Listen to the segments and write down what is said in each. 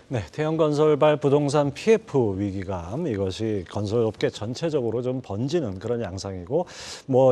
네, 태형건설발 부동산 PF 위기감 이것이 건설업계 전체적으로 좀 번지는 그런 양상이고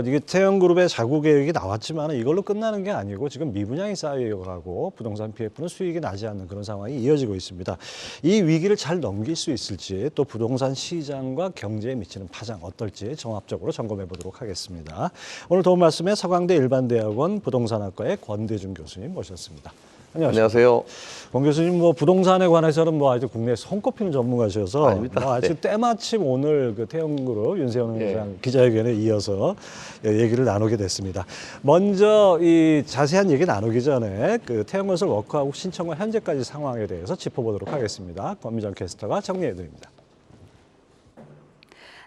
이게 태형그룹의 자구 계획이 나왔지만 이걸로 끝나는 게 아니고 지금 미분양이 쌓여가고 부동산 PF는 수익이 나지 않는 그런 상황이 이어지고 있습니다. 이 위기를 잘 넘길 수 있을지 또 부동산 시장과 경제에 미치는 파장 어떨지 종합적으로 점검해 보도록 하겠습니다. 오늘 도움 말씀에 서강대 일반대학원 부동산학과의 권대중 교수님 모셨습니다. 안녕하세요. 권 교수님, 부동산에 관해서는 아주 국내에 손꼽히는 전문가셔서 아닙니다. 아주 때마침 오늘 그 태형그룹 윤세영 회장 기자회견에 이어서 얘기를 나누게 됐습니다. 먼저 이 자세한 얘기 나누기 전에 그 태형건설 워크아웃 신청과 현재까지 상황에 대해서 짚어보도록 하겠습니다. 권미정 캐스터가 정리해드립니다.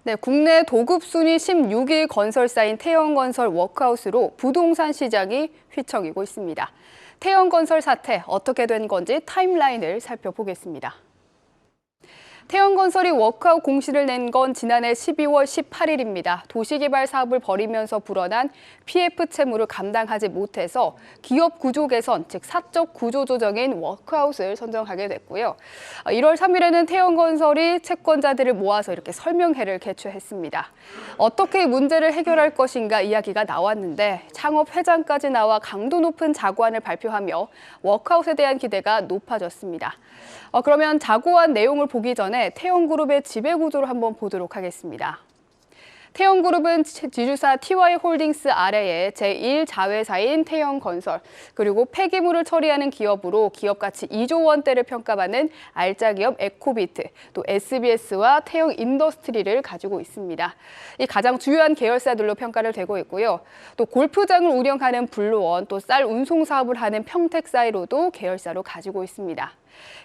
네, 국내 도급 순위 16위 건설사인 태형건설 워크아웃으로 부동산 시장이 휘청이고 있습니다. 태형건설 사태 어떻게 된 건지 타임라인을 살펴보겠습니다. 태형건설이 워크아웃 공시를 낸 건 지난해 12월 18일입니다. 도시개발 사업을 벌이면서 불어난 PF 채무를 감당하지 못해서 기업 구조 개선, 즉 사적 구조 조정인 워크아웃을 선정하게 됐고요. 1월 3일에는 태형건설이 채권자들을 모아서 이렇게 설명회를 개최했습니다. 어떻게 문제를 해결할 것인가 이야기가 나왔는데 창업 회장까지 나와 강도 높은 자구안을 발표하며 워크아웃에 대한 기대가 높아졌습니다. 그러면 자구안 내용을 보기 전에 태형그룹의 지배구조를 한번 보도록 하겠습니다. 태형그룹은 지주사 TY홀딩스 아래에 제1자회사인 태형건설, 그리고 폐기물을 처리하는 기업으로 기업 가치 2조 원대를 평가받는 알짜 기업 에코비트, 또 SBS와 태형인더스트리를 가지고 있습니다. 이 가장 주요한 계열사들로 평가를 되고 있고요. 또 골프장을 운영하는 블루원, 또 쌀 운송 사업을 하는 평택사이로도 계열사로 가지고 있습니다.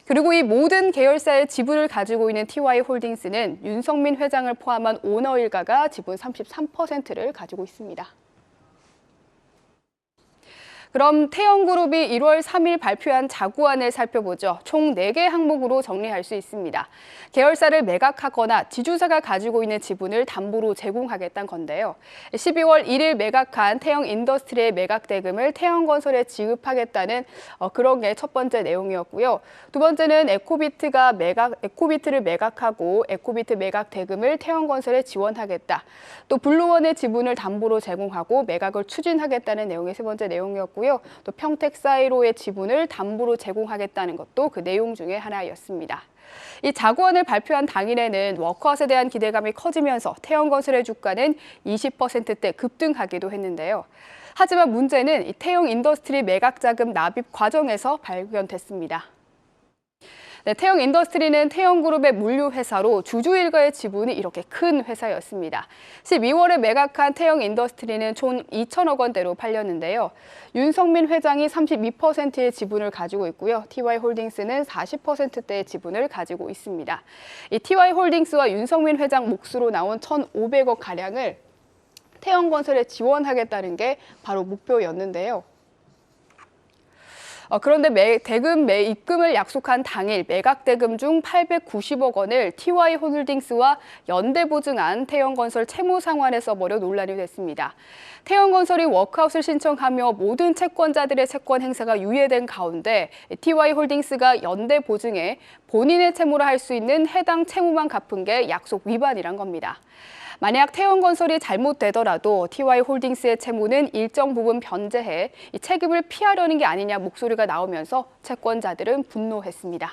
그리고 이 모든 계열사의 지분을 가지고 있는 TY홀딩스는 윤석민 회장을 포함한 오너 일가가 지분 33%를 가지고 있습니다. 그럼 태형그룹이 1월 3일 발표한 자구안을 살펴보죠. 총 4개 항목으로 정리할 수 있습니다. 계열사를 매각하거나 지주사가 가지고 있는 지분을 담보로 제공하겠다는 건데요. 12월 1일 매각한 태형인더스트리의 매각 대금을 태형건설에 지급하겠다는 그런 게 첫 번째 내용이었고요. 두 번째는 에코비트를 매각하고 에코비트 매각 대금을 태형건설에 지원하겠다. 또 블루원의 지분을 담보로 제공하고 매각을 추진하겠다는 내용이 세 번째 내용이었고 또 평택사이로의 지분을 담보로 제공하겠다는 것도 그 내용 중에 하나였습니다. 이 자구안을 발표한 당일에는 워크아웃에 대한 기대감이 커지면서 태형건설의 주가는 20%대 급등하기도 했는데요. 하지만 문제는 이 태형인더스트리 매각자금 납입 과정에서 발견됐습니다. 네, 태형인더스트리는 태형그룹의 물류회사로 주주 일가의 지분이 이렇게 큰 회사였습니다. 12월에 매각한 태형인더스트리는 총 2천억 원대로 팔렸는데요. 윤석민 회장이 32%의 지분을 가지고 있고요. TY홀딩스는 40%대의 지분을 가지고 있습니다. 이 TY홀딩스와 윤석민 회장 몫으로 나온 1,500억 가량을 태형건설에 지원하겠다는 게 바로 목표였는데요. 그런데 대금 입금을 약속한 당일 매각 대금 중 890억 원을 TY홀딩스와 연대보증한 태형건설 채무상환에 써버려 논란이 됐습니다. 태형건설이 워크아웃을 신청하며 모든 채권자들의 채권 행사가 유예된 가운데 TY홀딩스가 연대보증에 본인의 채무로 할 수 있는 해당 채무만 갚은 게 약속 위반이란 겁니다. 만약 태형건설이 잘못되더라도 TY홀딩스의 채무는 일정 부분 변제해 이 책임을 피하려는 게 아니냐 목소리가 나오면서 채권자들은 분노했습니다.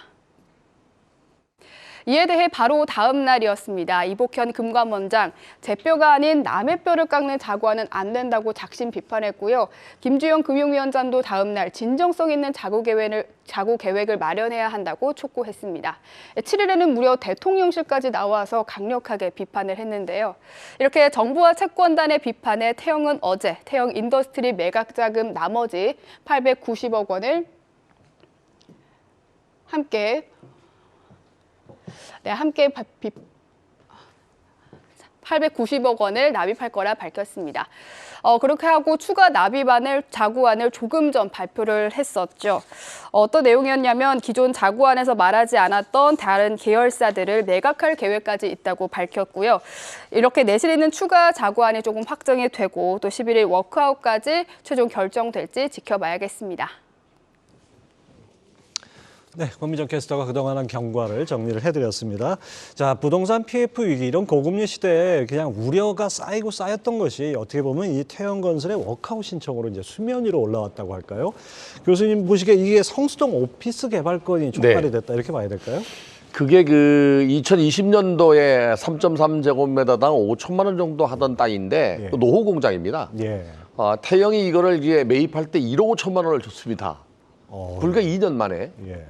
이에 대해 바로 다음 날이었습니다. 이복현 금감원장, 제 뼈가 아닌 남의 뼈를 깎는 자구안은 안 된다고 작심 비판했고요. 김주영 금융위원장도 다음 날 진정성 있는 자구 계획을 마련해야 한다고 촉구했습니다. 7일에는 무려 대통령실까지 나와서 강력하게 비판을 했는데요. 이렇게 정부와 채권단의 비판에 태형은 어제 태형인더스트리 매각자금 나머지 890억 원을 함께 890억 원을 납입할 거라 밝혔습니다. 그렇게 하고 추가 납입안을 자구안을 조금 전 발표를 했었죠. 어떤 내용이었냐면 기존 자구안에서 말하지 않았던 다른 계열사들을 매각할 계획까지 있다고 밝혔고요. 이렇게 내실있는 추가 자구안이 조금 확정이 되고 또 11일 워크아웃까지 최종 결정될지 지켜봐야겠습니다. 네, 권민정 캐스터가 그동안 한 경과를 정리를 해드렸습니다. 자, 부동산 PF 위기 이런 고금리 시대에 그냥 우려가 쌓이고 쌓였던 것이 어떻게 보면 이 태형건설의 워크아웃 신청으로 이제 수면 위로 올라왔다고 할까요? 교수님 보시기에 이게 성수동 오피스 개발권이 촉발이 됐다 이렇게 봐야 될까요? 그게 그 2020년도에 3.3제곱미터당 5천만 원 정도 하던 땅인데 예. 그 노후 공장입니다. 예. 태형이 이거를 이제 매입할 때 1억 5천만 원을 줬습니다. 불과 2년 만에. 예.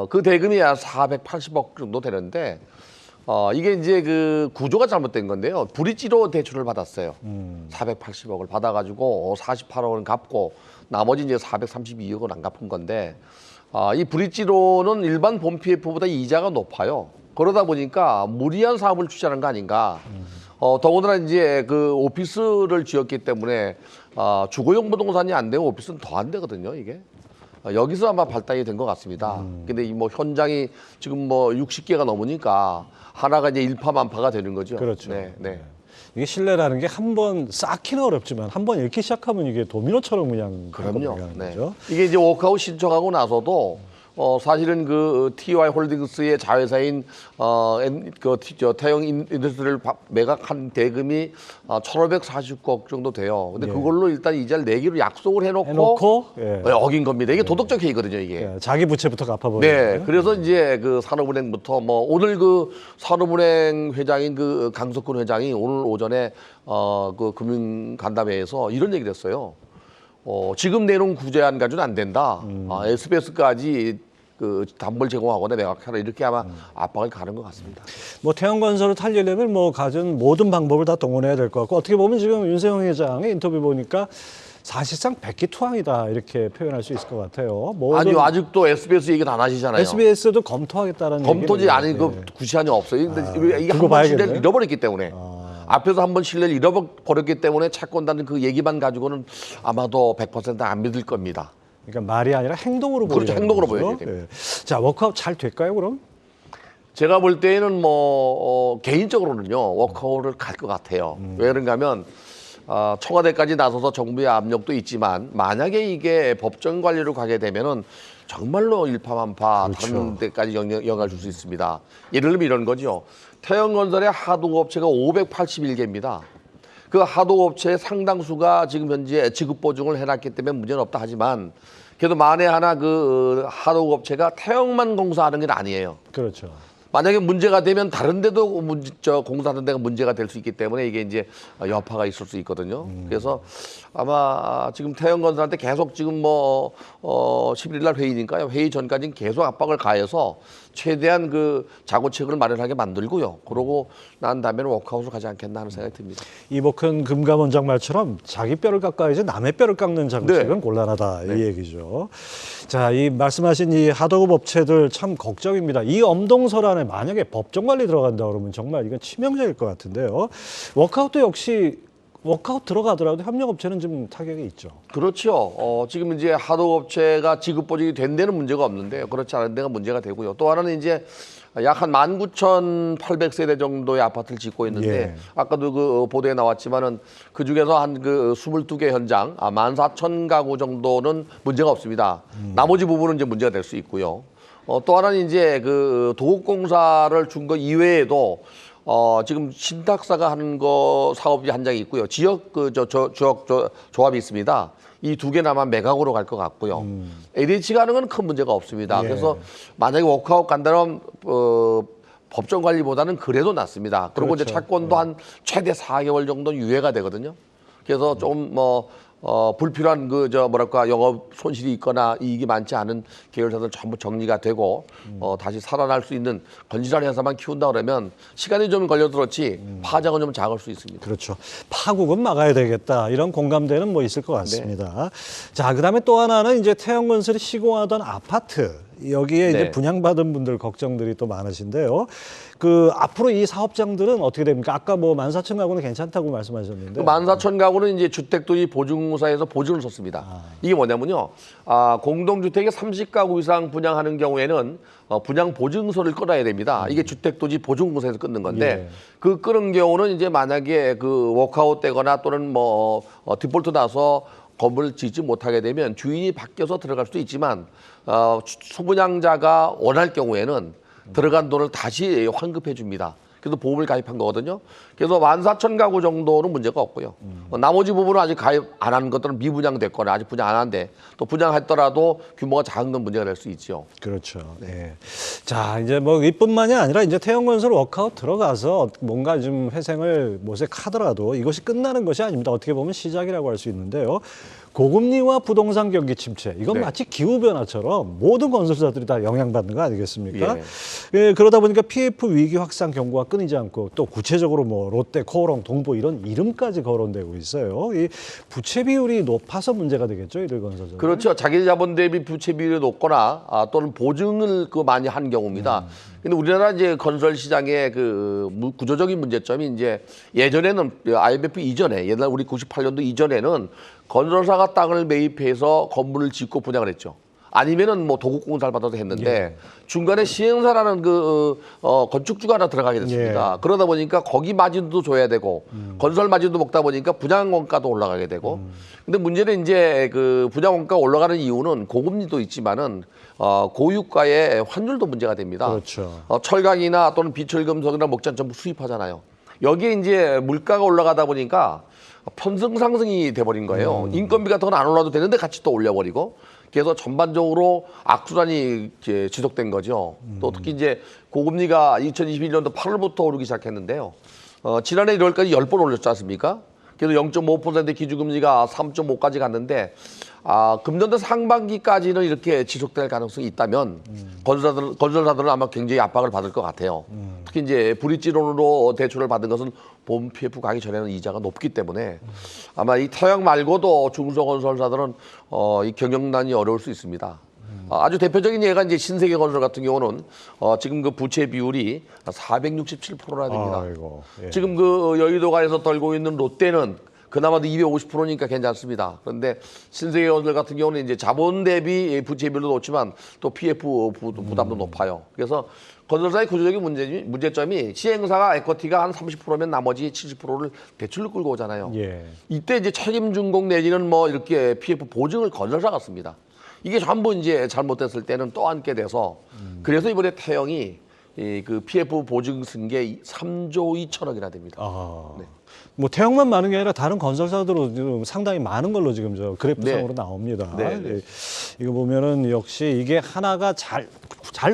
그 대금이 한 480억 정도 되는데 이게 이제 그 구조가 잘못된 건데요. 브릿지로 대출을 받았어요. 480억을 받아가지고 48억은 갚고 나머지 이제 432억은 안 갚은 건데 이 브릿지로는 일반 본 PF보다 이자가 높아요. 그러다 보니까 무리한 사업을 추진하는 거 아닌가. 더군다나 이제 그 오피스를 지었기 때문에 주거용 부동산이 안 되고 오피스는 더 안 되거든요, 이게. 여기서 아마 발단이 된 것 같습니다. 근데 이 뭐 현장이 지금 뭐 60개가 넘으니까 하나가 이제 일파만파가 되는 거죠. 그렇죠. 네, 네. 이게 신뢰라는 게 한 번 쌓기는 어렵지만 한 번 읽기 시작하면 이게 도미노처럼 그냥 그럼요. 가는 네. 거죠. 이게 이제 워크아웃 신청하고 나서도 사실은 그 TY 홀딩스의 자회사인 태형 인더스트리를 매각한 대금이 1,549억 정도 돼요. 근데 예. 그걸로 일단 이자를 내기로 약속을 해놓고 예. 어긴 겁니다. 이게 도덕적 해이거든요, 이게. 예, 자기 부채부터 갚아버리는 네, 거예요. 그래서 이제 그 산업은행부터 뭐 오늘 그 산업은행 회장인 그 강석훈 회장이 오늘 오전에 그 금융간담회에서 이런 얘기를 했어요. 지금 내놓은 구제안 가지고는 안 된다. SBS까지 그 담보를 제공하거나 매각하라 이렇게 아마 압박을 가는 것 같습니다. 뭐 태형건설을 살리려면 뭐 가진 모든 방법을 다 동원해야 될 것 같고 어떻게 보면 지금 윤세영 회장의 인터뷰 보니까 사실상 백기투항이다 이렇게 표현할 수 있을 것 같아요. 아니요, 아직도 SBS 얘기는 안 하시잖아요. SBS도 검토하겠다는 검토지 얘기는 아닌 그 네. 구시안이 없어요. 근데 이게 그거 한 번 신뢰를 봐야겠네. 잃어버렸기 때문에. 앞에서 한 번 신뢰를 잃어버렸기 때문에 채권다는 그 얘기만 가지고는 아마도 100%안 믿을 겁니다. 그러니까 말이 아니라 행동으로 보여야 그렇죠, 행동으로 거죠. 보여야 됩니다. 예. 자, 워크아웃 잘 될까요, 그럼? 제가 볼 때는 뭐 개인적으로는요 워크아웃을 갈 것 같아요. 왜 그런가 하면 청와대까지 나서서 정부의 압력도 있지만 만약에 이게 법정 관리로 가게 되면은 정말로 일파만파 그렇죠. 다른 데까지 영향을 줄 수 있습니다. 예를 들면 이런 거죠. 태형건설의 하도업체가 581개입니다. 그 하도업체의 상당수가 지금 현재 지급 보증을 해놨기 때문에 문제는 없다 하지만 그래도 만에 하나 그 하도업체가 태형만 공사하는 게 아니에요. 그렇죠. 만약에 문제가 되면 다른 데도 공사하는 데가 문제가 될 수 있기 때문에 이게 이제 여파가 있을 수 있거든요. 그래서 아마 지금 태형건설한테 계속 지금 뭐 11일 날 회의니까요. 회의 전까지는 계속 압박을 가해서 최대한 그 자구책을 마련하게 만들고요. 그러고 난 다음에는 워크아웃을 가지 않겠나 하는 생각이 듭니다. 이복훈 금감원장 말처럼 자기 뼈를 깎아야지 남의 뼈를 깎는 정책은 네. 곤란하다 이 얘기죠. 자, 이 말씀하신 이 하도급 업체들 참 걱정입니다. 이 엄동설 안에 만약에 법정 관리 들어간다 그러면 정말 이건 치명적일 것 같은데요. 워크아웃도 역시 워크아웃 들어가더라도 협력업체는 좀 타격이 있죠. 그렇죠. 지금 이제 하도업체가 지급 보증이 된 데는 문제가 없는데 그렇지 않은 데가 문제가 되고요. 또 하나는 이제 약 한 19,800세대 정도의 아파트를 짓고 있는데 예. 아까도 그 보도에 나왔지만은 그 중에서 한 그 22개 현장 14,000가구 정도는 문제가 없습니다. 나머지 부분은 이제 문제가 될 수 있고요. 또 하나는 이제 그 도급공사를 준 거 이외에도 지금 신탁사가 하는 거 사업이 한 장이 있고요. 지역 조합이 있습니다. 이 두 개나마 매각으로 갈 것 같고요. LH가 하는 건 큰 문제가 없습니다. 예. 그래서 만약에 워크아웃 간다면 법정 관리보다는 그래도 낫습니다. 그리고 이제 그렇죠. 채권도 한 최대 4개월 정도 유예가 되거든요. 그래서 좀 불필요한 영업 손실이 있거나 이익이 많지 않은 계열사들 전부 정리가 되고 다시 살아날 수 있는 건실한 회사만 키운다 그러면 시간이 좀 걸려도 그렇지 파장은 좀 작을 수 있습니다. 그렇죠. 파국은 막아야 되겠다. 이런 공감대는 뭐 있을 것 같습니다. 자, 그다음에 또 하나는 이제 태형건설이 시공하던 아파트. 여기에 이제 네. 분양받은 분들 걱정들이 또 많으신데요. 그 앞으로 이 사업장들은 어떻게 됩니까? 아까 뭐 14,000가구는 괜찮다고 말씀하셨는데. 그 14,000가구는 이제 주택도시 보증공사에서 보증을 섰습니다. 이게 뭐냐면요. 공동주택에 30가구 이상 분양하는 경우에는 분양 보증서를 끊어야 됩니다. 이게 주택도시 보증공사에서 끊는 건데 예. 그 끊은 경우는 이제 만약에 그 워크아웃 되거나 또는 뭐 디폴트 나서 건물을 짓지 못하게 되면 주인이 바뀌어서 들어갈 수도 있지만 소분양자가 원할 경우에는 들어간 돈을 다시 환급해 줍니다. 그래서 보험을 가입한 거거든요. 그래서 14,000가구 정도는 문제가 없고요. 나머지 부분은 아직 가입 안 한 것들은 미분양됐거나 아직 분양 안 한데 또 분양했더라도 규모가 작은 건 문제가 될 수 있죠. 그렇죠. 네. 자, 이제 뭐 이뿐만이 아니라 이제 태형건설 워크아웃 들어가서 뭔가 좀 회생을 모색하더라도 이것이 끝나는 것이 아닙니다. 어떻게 보면 시작이라고 할 수 있는데요. 고금리와 부동산 경기 침체, 이건 네. 마치 기후변화처럼 모든 건설사들이 다 영향받는 거 아니겠습니까? 예. 예, 그러다 보니까 PF 위기 확산 경고가 끊이지 않고 또 구체적으로 뭐 롯데, 코오롱, 동보 이런 이름까지 거론되고 있어요. 이 부채 비율이 높아서 문제가 되겠죠, 이들 건설사. 그렇죠. 자기 자본 대비 부채 비율이 높거나 또는 보증을 많이 한 경우입니다. 근데 우리나라 이제 건설 시장의 그 구조적인 문제점이 이제 예전에는 IMF 이전에 옛날 우리 98년도 이전에는 건설사가 땅을 매입해서 건물을 짓고 분양을 했죠. 아니면은 뭐 도급공사를 받아서 했는데 중간에 시행사라는 건축주가 하나 들어가게 됐습니다. 그러다 보니까 거기 마진도 줘야 되고 건설 마진도 먹다 보니까 분양 원가도 올라가게 되고. 근데 문제는 이제 그 분양 원가 올라가는 이유는 고금리도 있지만은 고유가의 환율도 문제가 됩니다. 그렇죠. 철강이나 또는 비철금속이나 목재는 전부 수입하잖아요. 여기에 이제 물가가 올라가다 보니까 편승 상승이 돼버린 거예요. 인건비가 더 안 올라도 되는데 같이 또 올려버리고. 그래서 전반적으로 악순환이 이제 지속된 거죠. 또 특히 이제 고금리가 2021년도 8월부터 오르기 시작했는데요. 지난해 1월까지 10번 올렸지 않습니까? 그래서 0.5% 기준금리가 3.5까지 갔는데 금년도 상반기까지는 이렇게 지속될 가능성이 있다면 건설사들은 아마 굉장히 압박을 받을 것 같아요. 특히 이제 브릿지론으로 대출을 받은 것은 본 PF 가기 전에는 이자가 높기 때문에 아마 이 태양 말고도 중소건설사들은 이 경영난이 어려울 수 있습니다. 아주 대표적인 예가 이제 신세계건설 같은 경우는 지금 그 부채 비율이 467%나 됩니다. 아이고, 예. 지금 그 여의도가에서 떨고 있는 롯데는 그나마도 250%니까 괜찮습니다. 그런데 신세계건설 같은 경우는 이제 자본 대비 부채 비율도 높지만 또 PF 부담도 높아요. 그래서 건설사의 구조적인 문제점이 시행사가 에쿼티가 한 30%면 나머지 70%를 대출로 끌고 오잖아요. 예. 이때 이제 책임준공 내지는 뭐 이렇게 PF 보증을 건설사가 씁니다. 이게 전부 이제 잘못됐을 때는 또 앉게 돼서 그래서 이번에 태영이 그 PF 보증 쓴 게 3조 2천억이나 됩니다. 네. 뭐 태형만 많은 게 아니라 다른 건설사들도 지금 상당히 많은 걸로 지금 저 그래프상으로 나옵니다. 네. 예. 이거 보면은 역시 이게 하나가 잘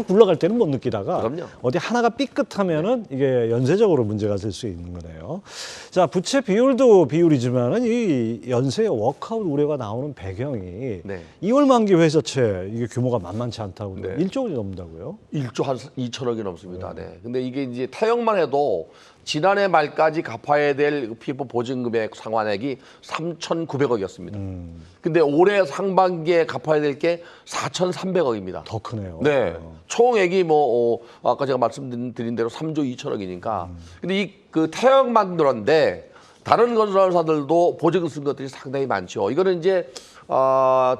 굴러갈 때는 못 느끼다가 그럼요. 어디 하나가 삐끗하면은 이게 연쇄적으로 문제가 될 수 있는 거네요. 자, 부채 비율도 비율이지만은 이 연쇄 워크아웃 우려가 나오는 배경이 2월 만기 회사채 이게 규모가 만만치 않다고 1조 원이 넘는다고요? 1조 한 2천억이 넘습니다. 네. 근데 이게 이제 태형만 해도 지난해 말까지 갚아야 될 PF 보증금액 상환액이 3,900억이었습니다. 근데 올해 상반기에 갚아야 될 게 4,300억입니다. 더 크네요. 네. 총액이 뭐 아까 제가 말씀드린 대로 3조 2천억이니까. 근데 이 그 태형만 들었는데 다른 건설사들도 보증 쓴 것들이 상당히 많죠. 이거는 이제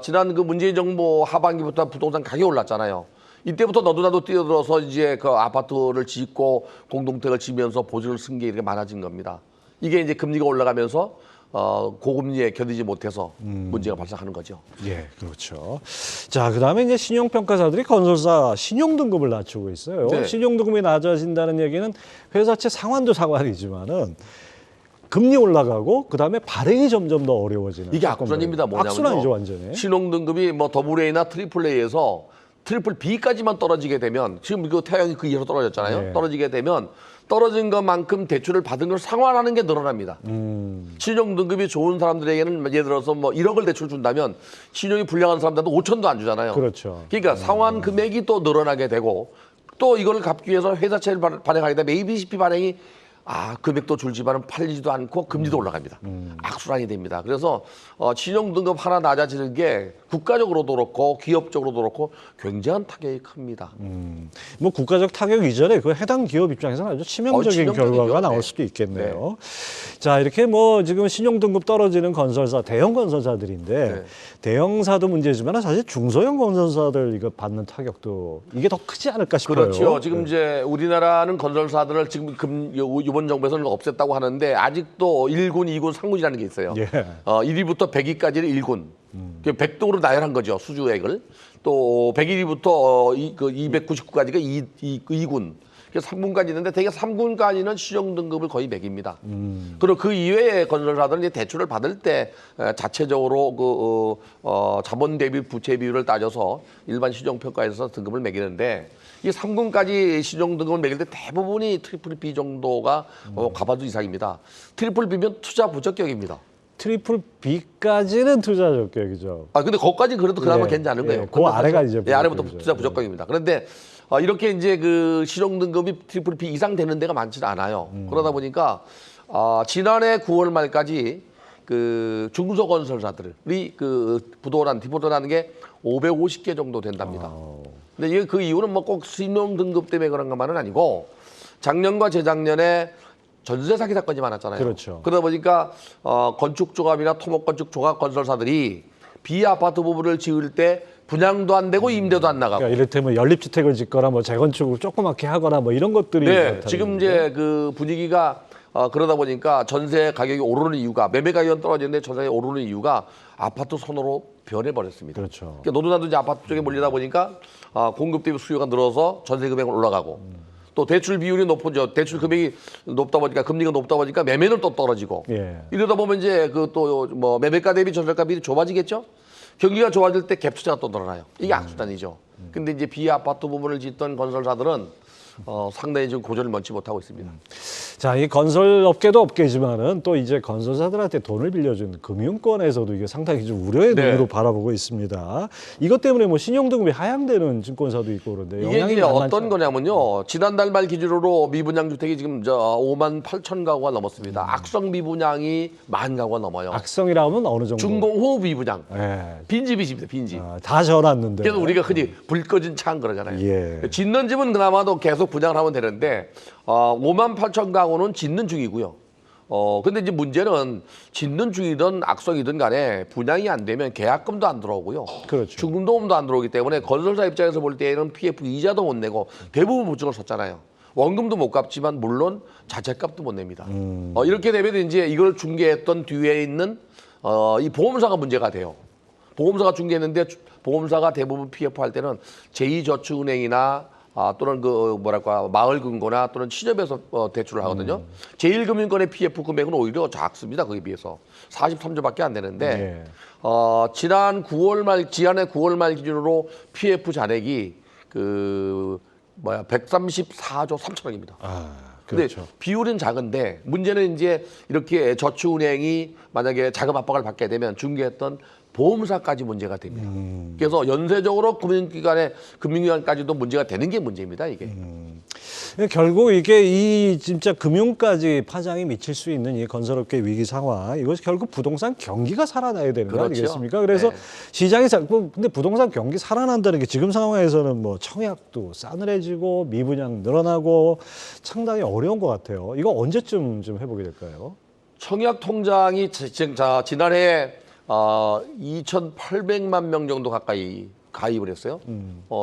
지난 그 문재인 정부 하반기부터 부동산 가격이 올랐잖아요. 이때부터 너도나도 뛰어들어서 이제 그 아파트를 짓고 공동택을 지면서 보증을 쓴 게 이렇게 많아진 겁니다. 이게 이제 금리가 올라가면서 고금리에 견디지 못해서 문제가 발생하는 거죠. 예, 그렇죠. 자, 그다음에 이제 신용평가사들이 건설사 신용등급을 낮추고 있어요. 네. 신용등급이 낮아진다는 얘기는 회사채 상환도 상환이지만은 금리 올라가고 그다음에 발행이 점점 더 어려워지는. 이게 악순환입니다. 뭐냐면요. 악순환이죠, 완전히. 신용등급이 뭐 더블A나 트리플A에서 트리플 B까지만 떨어지게 되면 지금 그 태양이 그 이하로 떨어졌잖아요. 네. 떨어지게 되면 떨어진 것만큼 대출을 받은 걸 상환하는 게 늘어납니다. 신용 등급이 좋은 사람들에게는 예를 들어서 뭐 1억을 대출 준다면 신용이 불량한 사람들한테 5천도 안 주잖아요. 그렇죠. 그러니까 상환 금액이 또 늘어나게 되고 또 이걸 갚기 위해서 회사채를 발행하게 되면 ABCP 발행이 금액도 줄지만은 팔리지도 않고 금리도 올라갑니다. 악순환이 됩니다. 그래서 신용 등급 하나 낮아지는 게 국가적으로도 그렇고 기업적으로도 그렇고 굉장한 타격이 큽니다. 뭐 국가적 타격 이전에 그 해당 기업 입장에서는 아주 치명적인 치명적이죠. 결과가 나올 네. 수도 있겠네요. 자, 이렇게 뭐 지금 신용 등급 떨어지는 건설사, 대형 건설사들인데 대형사도 문제지만 사실 중소형 건설사들 이거 받는 타격도 이게 더 크지 않을까 싶어요. 그렇죠. 지금 이제 우리나라는 건설사들을 지금 이번 일본 정부에서는 없앴다고 하는데 아직도 1군, 2군, 3군이라는 게 있어요. 예. 1위부터 100위까지는 1군. 100등으로 나열한 거죠. 수주액을. 또 101위부터 299까지가 2군. 3군까지 있는데 대개 3군까지는 시정 등급을 거의 매깁니다. 그리고 그 이외에 건설사들은 이제 대출을 받을 때 자체적으로 자본 대비 부채 비율을 따져서 일반 시정 평가에서 등급을 매기는데 이 3군까지 시정 등급을 매길 때 대부분이 트리플 B 정도가 과반수 이상입니다. 트리플 B면 투자 부적격입니다. 트리플 B까지는 투자 적격이죠. 근데 거기까지 그래도 그나마 예, 괜찮은 거예요. 그 아래가 이제 아래부터 부적격이죠. 투자 부적격입니다. 그런데 이렇게 이제 그 시정 등급이 트리플 B 이상 되는 데가 많지는 않아요. 그러다 보니까 지난해 9월 말까지 그 중소건설사들이 그 부도난 디포트라는 게 550개 정도 된답니다. 근데 이게 그 이유는 뭐 꼭 신용 등급 때문에 그런 것만은 아니고 작년과 재작년에 전세 사기 사건이 많았잖아요. 그렇죠. 그러다 보니까 건축조합이나 토목건축조합 건설사들이 비아파트 부분을 지을 때 분양도 안 되고 임대도 안 나가고. 그러니까 이를테면 연립주택을 짓거나 뭐 재건축을 조그맣게 하거나 뭐 이런 것들이 네, 나타나는 지금 거죠. 이제 그 분위기가 그러다 보니까 전세 가격이 오르는 이유가 매매 가격은 떨어지는데 전세 가격이 오르는 이유가 아파트 손으로 변해버렸습니다. 그렇죠. 그러니까 노동자도 이제 아파트 쪽에 몰리다 보니까 공급 대비 수요가 늘어서 전세 금액은 올라가고 또 대출 비율이 높아져 대출 금액이 높다 보니까 금리가 높다 보니까 매매는 또 떨어지고 예. 이러다 보면 이제 그 또 뭐 매매가 대비 전세가 비율이 좁아지겠죠. 경기가 좋아질 때 갭 투자가 또 늘어나요. 이게 악순환이죠. 근데 이제 비아파트 부분을 짓던 건설사들은 상당히 지금 고전을 면치 못하고 있습니다. 자, 이 건설업계도 업계지만은 또 이제 건설사들한테 돈을 빌려준 금융권에서도 이게 상당히 좀 우려의 네. 눈으로 바라보고 있습니다. 이것 때문에 뭐 신용등급이 하향되는 증권사도 있고 그런데 이게 영향이 이제 만만치 어떤 거냐면요. 지난달 말 기준으로 미분양 주택이 지금 5만 8천 가구가 넘었습니다. 악성 미분양이 1만 가구가 넘어요. 악성이라 하면 어느 정도? 중공호 미분양. 예. 빈집이십니다. 빈집. 다 지어놨는데. 그래서 우리가 흔히 불 꺼진 창 그러잖아요. 예. 짓는 집은 그나마도 계속 분양을 하면 되는데 5만 8천 가구는 짓는 중이고요. 근데 이제 문제는 짓는 중이든 악성이든 간에 분양이 안 되면 계약금도 안 들어오고요. 그렇죠. 중금도금도 안 들어오기 때문에 건설사 입장에서 볼 때에는 PF 이자도 못 내고 대부분 보증을 섰잖아요. 원금도 못 갚지만 물론 자재값도 못 냅니다. 이렇게 되면 이제 이걸 중개했던 뒤에 있는 이 보험사가 문제가 돼요. 보험사가 중개했는데 보험사가 대부분 PF 할 때는 제2저축은행이나 또는 그 뭐랄까 마을금고나 또는 취업에서 대출을 하거든요. 제1금융권의 PF 금액은 오히려 작습니다. 거기에 비해서 43조밖에 안 되는데 지난해 9월 말 기준으로 PF 잔액이 134조 3천억입니다. 근데 그렇죠. 비율은 작은데 문제는 이제 이렇게 저축은행이 만약에 자금 압박을 받게 되면 중개했던 보험사까지 문제가 됩니다. 그래서 연쇄적으로 금융기관까지도 문제가 되는 게 문제입니다. 이게. 결국 이게 이 진짜 금융까지 파장이 미칠 수 있는 이 건설업계 위기 상황, 이것이 결국 부동산 경기가 살아나야 되는 거 그렇죠. 아니겠습니까? 그래서 네. 시장이 근데 부동산 경기 살아난다는 게 지금 상황에서는 뭐 청약도 싸늘해지고 미분양 늘어나고 상당히 어려운 것 같아요. 이거 언제쯤 좀 회복이 될까요? 청약 통장이 지난해 2,800만 명 정도 가까이 가입을 했어요.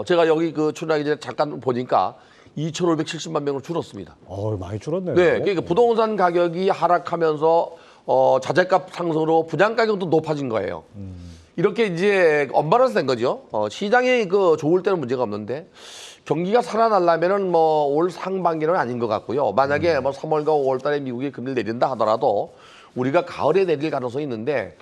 제가 여기 그 출연하기 전에 잠깐 보니까 2,570만 명으로 줄었습니다. 많이 줄었네요. 네, 그러니까 부동산 가격이 하락하면서 자재값 상승으로 분양 가격도 높아진 거예요. 이렇게 이제 언밸런스 된 거죠. 시장이 그 좋을 때는 문제가 없는데 경기가 살아나려면은 뭐 올 상반기는 아닌 것 같고요. 만약에 뭐 3월과 5월달에 미국이 금리를 내린다 하더라도 우리가 가을에 내릴 가능성이 있는데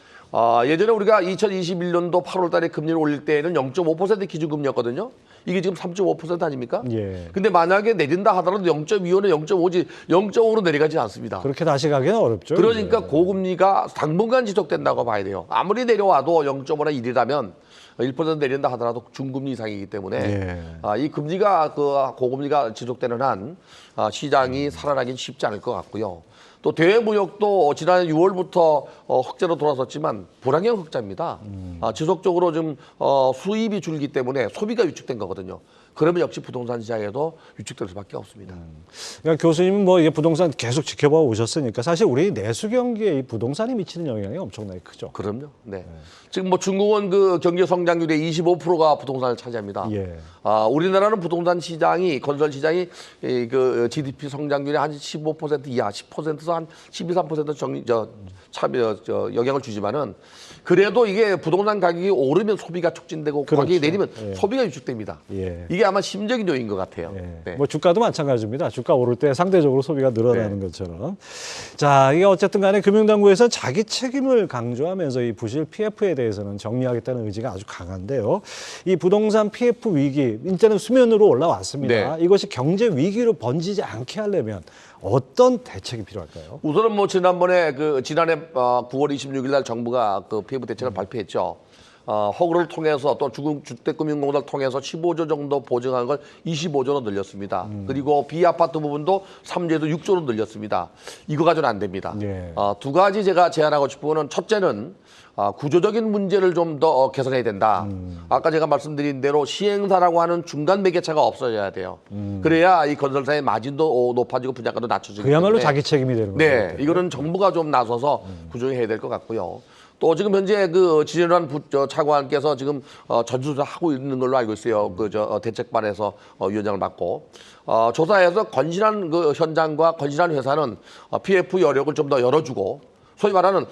예전에 우리가 2021년도 8월달에 금리를 올릴 때에는 0.5% 기준금리였거든요. 이게 지금 3.5% 아닙니까? 예. 근데 만약에 내린다 하더라도 0.25는 0.5지 0.5로 내려가지 않습니다. 그렇게 다시 가기는 어렵죠. 그러니까 이제. 고금리가 당분간 지속된다고 봐야 돼요. 아무리 내려와도 0.5나 1이라면 1% 내린다 하더라도 중금리 이상이기 때문에 예. 이 금리가 고금리가 지속되는 한 시장이 살아나긴 쉽지 않을 것 같고요. 또 대외 무역도 지난해 6월부터 흑자로 돌아섰지만 불황형 흑자입니다. 지속적으로 좀 수입이 줄기 때문에 소비가 위축된 거거든요. 그러면 역시 부동산 시장에도 위축될 수밖에 없습니다. 그러니까 교수님은 뭐 이게 부동산 계속 지켜봐 오셨으니까 사실 우리 내수 경기에 이 부동산이 미치는 영향이 엄청나게 크죠. 그럼요. 네. 지금 뭐 중국은 그 경제 성장률의 25%가 부동산을 차지합니다. 예. 우리나라는 부동산 시장이 건설 시장이 그 GDP 성장률의 한 15% 이하, 10%에서 한 12, 3% 영향을 주지만은 그래도 이게 부동산 가격이 오르면 소비가 촉진되고 그렇죠. 가격이 내리면 예. 소비가 위축됩니다. 예. 이게 아마 심적인 요인인 것 같아요. 예. 네. 뭐 주가도 마찬가지입니다. 주가 오를 때 상대적으로 소비가 늘어나는 것처럼. 자, 이게 어쨌든 간에 금융당국에서 자기 책임을 강조하면서 이 부실 PF에 대해서는 정리하겠다는 의지가 아주 강한데요. 이 부동산 PF 위기, 이제는 수면으로 올라왔습니다. 네. 이것이 경제 위기로 번지지 않게 하려면 어떤 대책이 필요할까요? 우선은 뭐 지난해 9월 26일 날 정부가 그 PF 대책을 발표했죠. 허구를 통해서 또 주택금융공사를 통해서 15조 정도 보증한 걸 25조로 늘렸습니다. 그리고 비아파트 부분도 3조에서 6조로 늘렸습니다. 이거 가지고는 안 됩니다. 예. 두 가지 제가 제안하고 싶은 거는 첫째는 구조적인 문제를 좀 더 개선해야 된다. 아까 제가 말씀드린 대로 시행사라고 하는 중간 매개차가 없어져야 돼요. 그래야 이 건설사의 마진도 높아지고 분양가도 낮춰지기 그야말로 때문에 자기 책임이 되는 거죠. 네, 이거는 정부가 좀 나서서 구조해야 될 것 같고요. 또 지금 현재 그 진현환 차관께서 지금 전수조사 하고 있는 걸로 알고 있어요. 대책반에서 위원장을 맡고 조사해서 건실한 그 현장과 건실한 회사는 PF 여력을 좀 더 열어주고 소위 말하는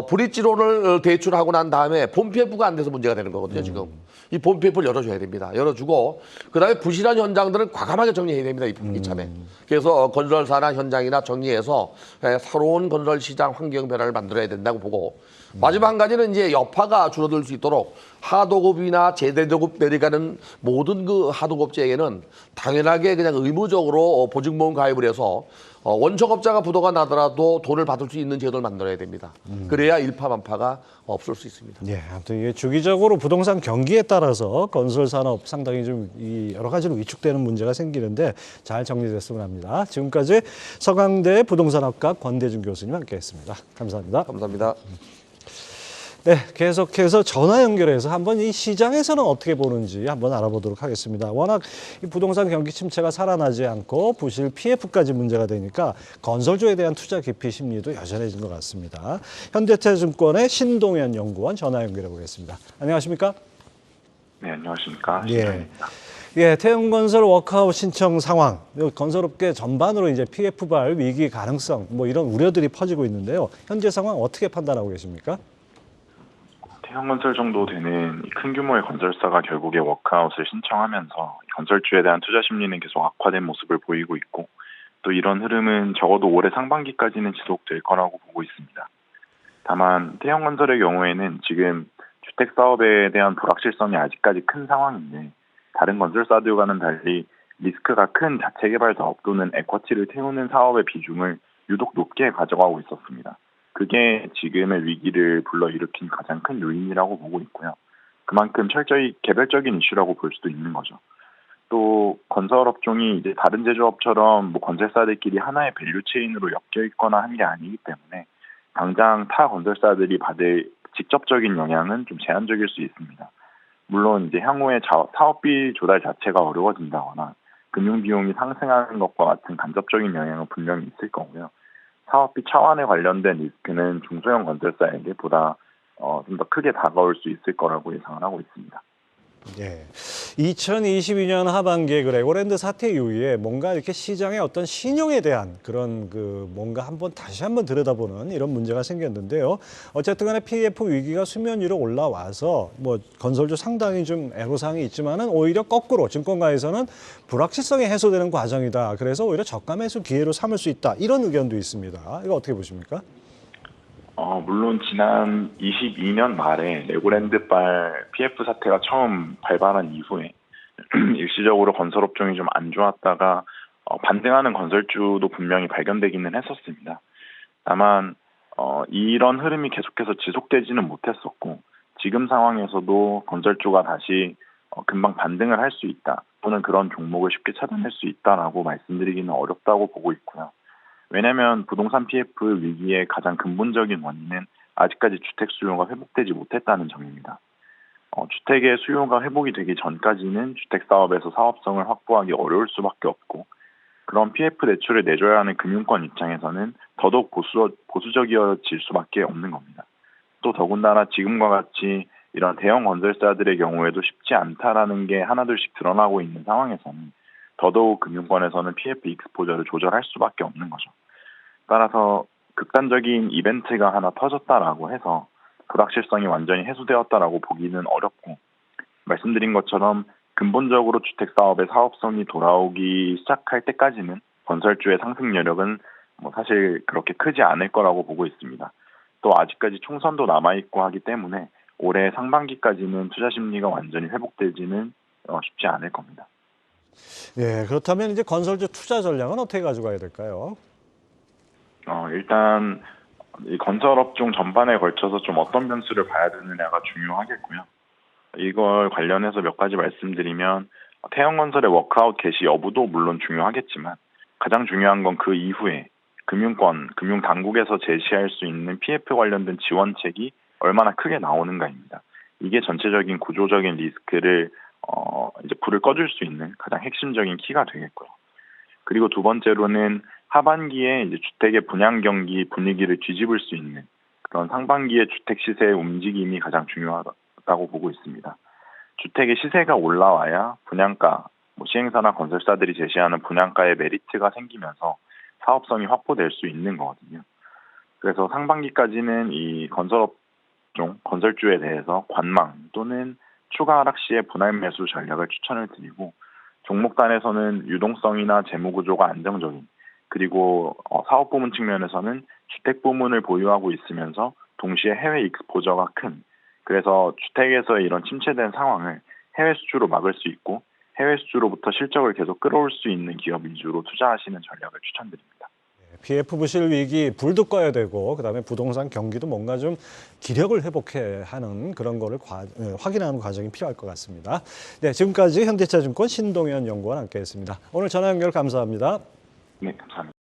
브릿지론을 대출하고 난 다음에 본 PF가 안 돼서 문제가 되는 거거든요. 지금 이 본 PF를 열어줘야 됩니다. 열어주고 그다음에 부실한 현장들은 과감하게 정리해야 됩니다. 이참에. 그래서 건설사나 현장이나 정리해서 새로운 건설 시장 환경 변화를 만들어야 된다고 보고 마지막 한 가지는 이제 여파가 줄어들 수 있도록 하도급이나 제대도급 내려가는 모든 그 하도급자에게는 당연하게 그냥 의무적으로 보증보험 가입을 해서 원청업자가 부도가 나더라도 돈을 받을 수 있는 제도를 만들어야 됩니다. 그래야 일파만파가 없을 수 있습니다. 예, 아무튼 이게 주기적으로 부동산 경기에 따라서 건설 산업 상당히 좀 여러 가지로 위축되는 문제가 생기는데 잘 정리됐으면 합니다. 지금까지 서강대 부동산학과 권대중 교수님 함께했습니다. 감사합니다. 감사합니다. 네, 계속해서 전화 연결해서 한번 이 시장에서는 어떻게 보는지 한번 알아보도록 하겠습니다. 워낙 이 부동산 경기 침체가 살아나지 않고 부실 PF까지 문제가 되니까 건설주에 대한 투자 기피 심리도 여전해진 것 같습니다. 현대차증권의 신동현 연구원 전화 연결해 보겠습니다. 안녕하십니까? 네, 안녕하십니까. 예. 신동현입니다. 예, 태형건설 워크아웃 신청 상황, 건설업계 전반으로 이제 PF발 위기 가능성, 뭐 이런 우려들이 퍼지고 있는데요. 현재 상황 어떻게 판단하고 계십니까? 태형건설 정도 되는 큰 규모의 건설사가 결국에 워크아웃을 신청하면서 건설주에 대한 투자 심리는 계속 악화된 모습을 보이고 있고 또 이런 흐름은 적어도 올해 상반기까지는 지속될 거라고 보고 있습니다. 다만 태형건설의 경우에는 지금 주택사업에 대한 불확실성이 아직까지 큰 상황인데 다른 건설사들과는 달리 리스크가 큰 자체 개발 사업 또는 에쿼티를 태우는 사업의 비중을 유독 높게 가져가고 있었습니다. 그게 지금의 위기를 불러일으킨 가장 큰 요인이라고 보고 있고요. 그만큼 철저히 개별적인 이슈라고 볼 수도 있는 거죠. 또 건설업종이 이제 다른 제조업처럼 뭐 건설사들끼리 하나의 밸류 체인으로 엮여 있거나 한 게 아니기 때문에 당장 타 건설사들이 받을 직접적인 영향은 좀 제한적일 수 있습니다. 물론 이제 향후에 사업비 조달 자체가 어려워진다거나 금융 비용이 상승하는 것과 같은 간접적인 영향은 분명히 있을 거고요. 사업비 차환에 관련된 리스크는 중소형 건설사에게 보다 좀 더 크게 다가올 수 있을 거라고 예상을 하고 있습니다. 예. 2022년 하반기에 그 레고랜드 사태 이후에 뭔가 이렇게 시장의 어떤 신용에 대한 그런 뭔가 다시 한번 들여다보는 이런 문제가 생겼는데요. 어쨌든 간에 PF 위기가 수면 위로 올라와서 뭐 건설주 상당히 좀 애로사항이 있지만은 오히려 거꾸로 증권가에서는 불확실성이 해소되는 과정이다. 그래서 오히려 저가 매수 기회로 삼을 수 있다. 이런 의견도 있습니다. 이거 어떻게 보십니까? 물론 지난 22년 말에 레고랜드발 PF 사태가 처음 발발한 이후에 일시적으로 건설업종이 좀 안 좋았다가 반등하는 건설주도 분명히 발견되기는 했었습니다. 다만 이런 흐름이 계속해서 지속되지는 못했었고 지금 상황에서도 건설주가 다시 금방 반등을 할 수 있다 또는 그런 종목을 쉽게 찾아낼 수 있다라고 말씀드리기는 어렵다고 보고 있고요. 왜냐하면 부동산 PF 위기의 가장 근본적인 원인은 아직까지 주택 수요가 회복되지 못했다는 점입니다. 주택의 수요가 회복이 되기 전까지는 주택 사업에서 사업성을 확보하기 어려울 수밖에 없고 그런 PF 대출을 내줘야 하는 금융권 입장에서는 더더욱 보수적이어질 수밖에 없는 겁니다. 또 더군다나 지금과 같이 이런 대형 건설사들의 경우에도 쉽지 않다라는 게 하나둘씩 드러나고 있는 상황에서는 더더욱 금융권에서는 PF 익스포저를 조절할 수밖에 없는 거죠. 따라서 극단적인 이벤트가 하나 터졌다라고 해서 불확실성이 완전히 해소되었다라고 보기는 어렵고 말씀드린 것처럼 근본적으로 주택 사업의 사업성이 돌아오기 시작할 때까지는 건설주의 상승 여력은 사실 그렇게 크지 않을 거라고 보고 있습니다. 또 아직까지 총선도 남아있고 하기 때문에 올해 상반기까지는 투자 심리가 완전히 회복되지는 쉽지 않을 겁니다. 예, 그렇다면 이제 건설주 투자 전략은 어떻게 가져가야 될까요? 일단 이 건설업종 전반에 걸쳐서 좀 어떤 변수를 봐야 되느냐가 중요하겠고요. 이걸 관련해서 몇 가지 말씀드리면 태형건설의 워크아웃 개시 여부도 물론 중요하겠지만 가장 중요한 건 그 이후에 금융당국에서 제시할 수 있는 PF 관련된 지원책이 얼마나 크게 나오는가입니다. 이게 전체적인 구조적인 리스크를 이제 불을 꺼줄 수 있는 가장 핵심적인 키가 되겠고요. 그리고 두 번째로는 하반기에 이제 주택의 분양 경기 분위기를 뒤집을 수 있는 그런 상반기의 주택 시세의 움직임이 가장 중요하다고 보고 있습니다. 주택의 시세가 올라와야 분양가, 시행사나 건설사들이 제시하는 분양가의 메리트가 생기면서 사업성이 확보될 수 있는 거거든요. 그래서 상반기까지는 이 건설업종, 건설주에 대해서 관망 또는 추가 하락 시의 분할 매수 전략을 추천을 드리고 종목 단에서는 유동성이나 재무 구조가 안정적인 그리고 사업 부문 측면에서는 주택 부문을 보유하고 있으면서 동시에 해외 익스포저가 큰 그래서 주택에서의 이런 침체된 상황을 해외 수주로 막을 수 있고 해외 수주로부터 실적을 계속 끌어올 수 있는 기업 위주로 투자하시는 전략을 추천드립니다. PF 부실 위기 불도 꺼야 되고 그다음에 부동산 경기도 뭔가 좀 기력을 회복해 하는 그런 거를 확인하는 과정이 필요할 것 같습니다. 네, 지금까지 현대차증권 신동현 연구원 함께했습니다. 오늘 전화 연결 감사합니다. 네, 감사합니다.